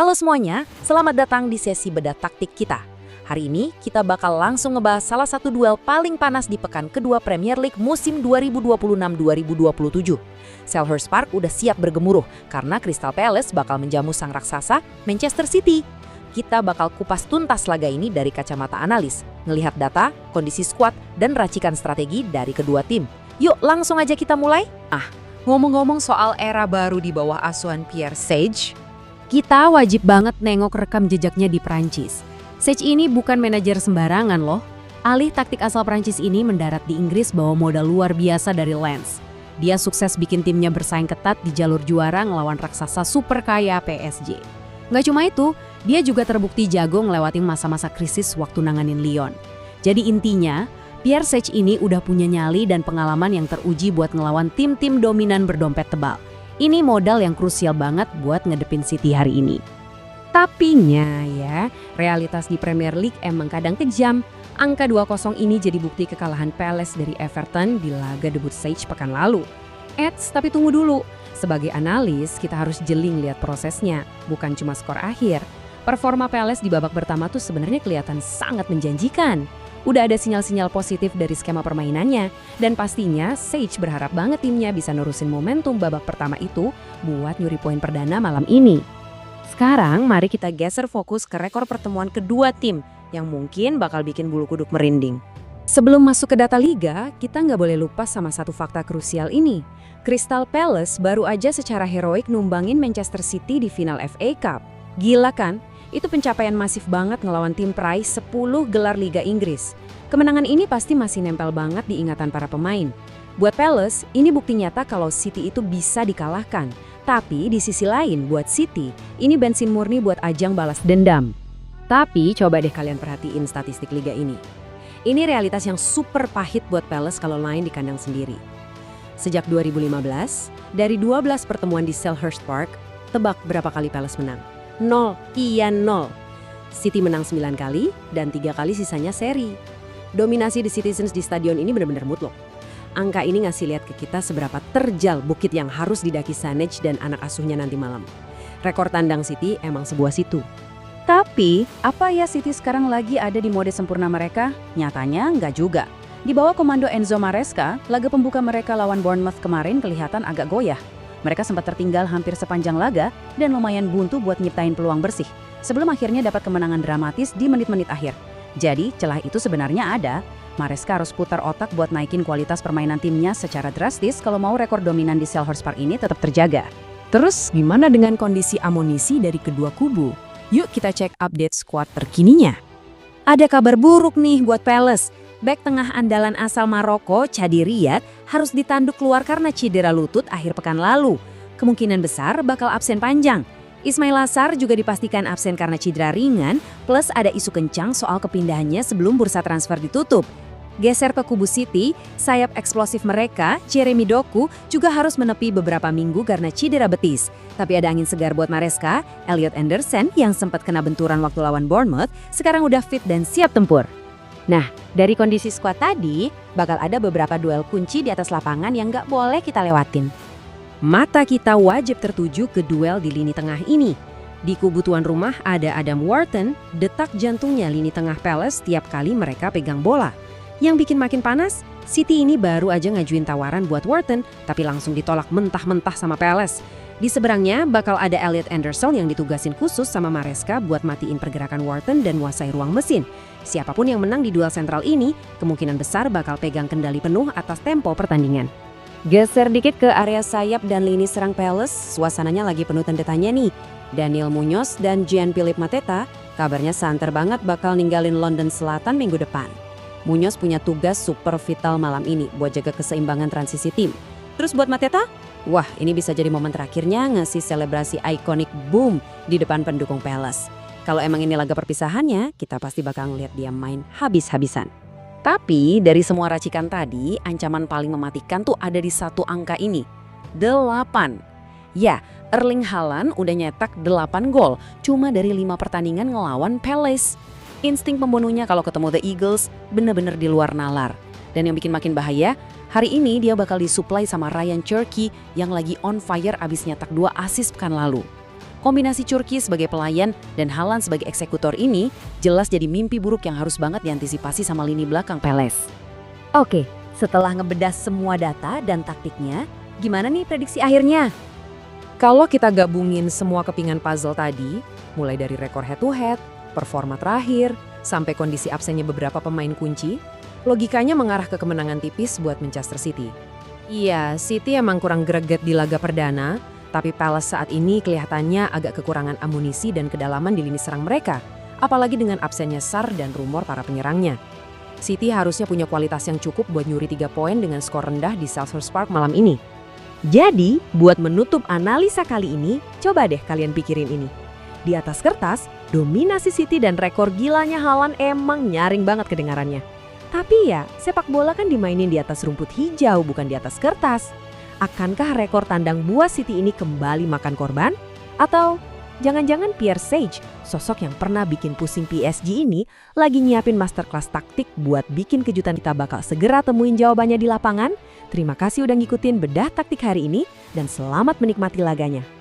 Halo semuanya, selamat datang di sesi bedah taktik kita. Hari ini kita bakal langsung ngebahas salah satu duel paling panas di pekan kedua Premier League musim 2026-2027. Selhurst Park udah siap bergemuruh karena Crystal Palace bakal menjamu sang raksasa Manchester City. Kita bakal kupas tuntas laga ini dari kacamata analis, ngelihat data, kondisi skuad, dan racikan strategi dari kedua tim. Yuk langsung aja kita mulai. Ngomong-ngomong soal era baru di bawah asuhan Pierre Sage, Kita wajib banget nengok rekam jejaknya di Prancis. Sage ini bukan manajer sembarangan loh. Alih taktik asal Prancis ini mendarat di Inggris bawa modal luar biasa dari Lens. Dia sukses bikin timnya bersaing ketat di jalur juara ngelawan raksasa super kaya PSG. Nggak cuma itu, dia juga terbukti jago ngelewatin masa-masa krisis waktu nanganin Lyon. Jadi intinya, Pierre Sage ini udah punya nyali dan pengalaman yang teruji buat ngelawan tim-tim dominan berdompet tebal. Ini modal yang krusial banget buat ngedepin City hari ini. Tapinya ya, realitas di Premier League emang kadang kejam. Angka 2-0 ini jadi bukti kekalahan Palace dari Everton di laga debut Sage pekan lalu. Tapi tunggu dulu. Sebagai analis, kita harus jeli lihat prosesnya, bukan cuma skor akhir. Performa Palace di babak pertama tuh sebenarnya kelihatan sangat menjanjikan. Udah ada sinyal-sinyal positif dari skema permainannya, dan pastinya Sage berharap banget timnya bisa nerusin momentum babak pertama itu buat nyuri poin perdana malam ini. Sekarang mari kita geser fokus ke rekor pertemuan kedua tim yang mungkin bakal bikin bulu kuduk merinding. Sebelum masuk ke data liga, kita nggak boleh lupa sama satu fakta krusial ini. Crystal Palace baru aja secara heroik numbangin Manchester City di final FA Cup. Gila kan? Itu pencapaian masif banget ngelawan tim peraih 10 gelar Liga Inggris. Kemenangan ini pasti masih nempel banget di ingatan para pemain. Buat Palace, ini bukti nyata kalau City itu bisa dikalahkan. Tapi di sisi lain, buat City, ini bensin murni buat ajang balas dendam. Tapi coba deh kalian perhatiin statistik liga ini. Ini realitas yang super pahit buat Palace kalau main di kandang sendiri. Sejak 2015, dari 12 pertemuan di Selhurst Park, tebak berapa kali Palace menang? 0. City menang 9 kali dan 3 kali sisanya seri. Dominasi The Citizens di stadion ini benar-benar mutlak. Angka ini ngasih lihat ke kita seberapa terjal bukit yang harus didaki Sanesh dan anak asuhnya nanti malam. Rekor tandang City emang sebuah situ. Tapi, apa ya City sekarang lagi ada di mode sempurna mereka? Nyatanya nggak juga. Di bawah komando Enzo Maresca, laga pembuka mereka lawan Bournemouth kemarin kelihatan agak goyah. Mereka sempat tertinggal hampir sepanjang laga dan lumayan buntu buat nyiptain peluang bersih, sebelum akhirnya dapat kemenangan dramatis di menit-menit akhir. Jadi, celah itu sebenarnya ada. Maresca harus putar otak buat naikin kualitas permainan timnya secara drastis kalau mau rekor dominan di Selhurst Park ini tetap terjaga. Terus, gimana dengan kondisi amunisi dari kedua kubu? Yuk kita cek update skuad terkininya. Ada kabar buruk nih buat Palace. Bek tengah andalan asal Maroko, Chadi Riyad, harus ditanduk keluar karena cedera lutut akhir pekan lalu. Kemungkinan besar bakal absen panjang. Ismail Assar juga dipastikan absen karena cedera ringan, plus ada isu kencang soal kepindahannya sebelum bursa transfer ditutup. Geser ke kubu City, sayap eksplosif mereka, Jeremy Doku, juga harus menepi beberapa minggu karena cedera betis. Tapi ada angin segar buat Maresca, Elliot Anderson yang sempat kena benturan waktu lawan Bournemouth, sekarang udah fit dan siap tempur. Nah, dari kondisi skuad tadi, bakal ada beberapa duel kunci di atas lapangan yang nggak boleh kita lewatin. Mata kita wajib tertuju ke duel di lini tengah ini. Di kubu tuan rumah ada Adam Wharton, detak jantungnya lini tengah Palace tiap kali mereka pegang bola. Yang bikin makin panas, City ini baru aja ngajuin tawaran buat Wharton, tapi langsung ditolak mentah-mentah sama Palace. Di seberangnya bakal ada Elliot Anderson yang ditugasin khusus sama Maresca buat matiin pergerakan Wharton dan menguasai ruang mesin. Siapapun yang menang di duel sentral ini, kemungkinan besar bakal pegang kendali penuh atas tempo pertandingan. Geser dikit ke area sayap dan lini serang Palace, suasananya lagi penuh tanda tanya nih. Daniel Munoz dan Jean-Philippe Mateta, kabarnya santer banget bakal ninggalin London Selatan minggu depan. Munoz punya tugas super vital malam ini buat jaga keseimbangan transisi tim. Terus buat Mateta? Wah, ini bisa jadi momen terakhirnya ngasih selebrasi ikonik boom di depan pendukung Palace. Kalau emang ini laga perpisahannya, kita pasti bakal ngeliat dia main habis-habisan. Tapi dari semua racikan tadi, ancaman paling mematikan tuh ada di satu angka ini. 8. Ya, Erling Haaland udah nyetak 8 gol cuma dari 5 pertandingan ngelawan Palace. Insting pembunuhnya kalau ketemu The Eagles bener-bener di luar nalar. Dan yang bikin makin bahaya, hari ini dia bakal disuplai sama Ryan Cherki yang lagi on fire abis nyetak 2 assist pekan lalu. Kombinasi Churki sebagai pelayan dan Haaland sebagai eksekutor ini jelas jadi mimpi buruk yang harus banget diantisipasi sama lini belakang Palace. Oke, setelah ngebedah semua data dan taktiknya, gimana nih prediksi akhirnya? Kalau kita gabungin semua kepingan puzzle tadi, mulai dari rekor head-to-head, performa terakhir, sampai kondisi absennya beberapa pemain kunci, logikanya mengarah ke kemenangan tipis buat Manchester City. Iya, City emang kurang greget di laga perdana, tapi Palace saat ini kelihatannya agak kekurangan amunisi dan kedalaman di lini serang mereka, apalagi dengan absennya Sarr dan rumor para penyerangnya. City harusnya punya kualitas yang cukup buat nyuri 3 poin dengan skor rendah di Selhurst Park malam ini. Jadi, buat menutup analisa kali ini, coba deh kalian pikirin ini. Di atas kertas, dominasi City dan rekor gilanya Haaland emang nyaring banget kedengarannya. Tapi ya, sepak bola kan dimainin di atas rumput hijau, bukan di atas kertas. Akankah rekor tandang buas City ini kembali makan korban? Atau jangan-jangan Pierre Sage, sosok yang pernah bikin pusing PSG ini, lagi nyiapin masterclass taktik buat bikin kejutan? Kita bakal segera temuin jawabannya di lapangan. Terima kasih udah ngikutin bedah taktik hari ini, dan selamat menikmati laganya.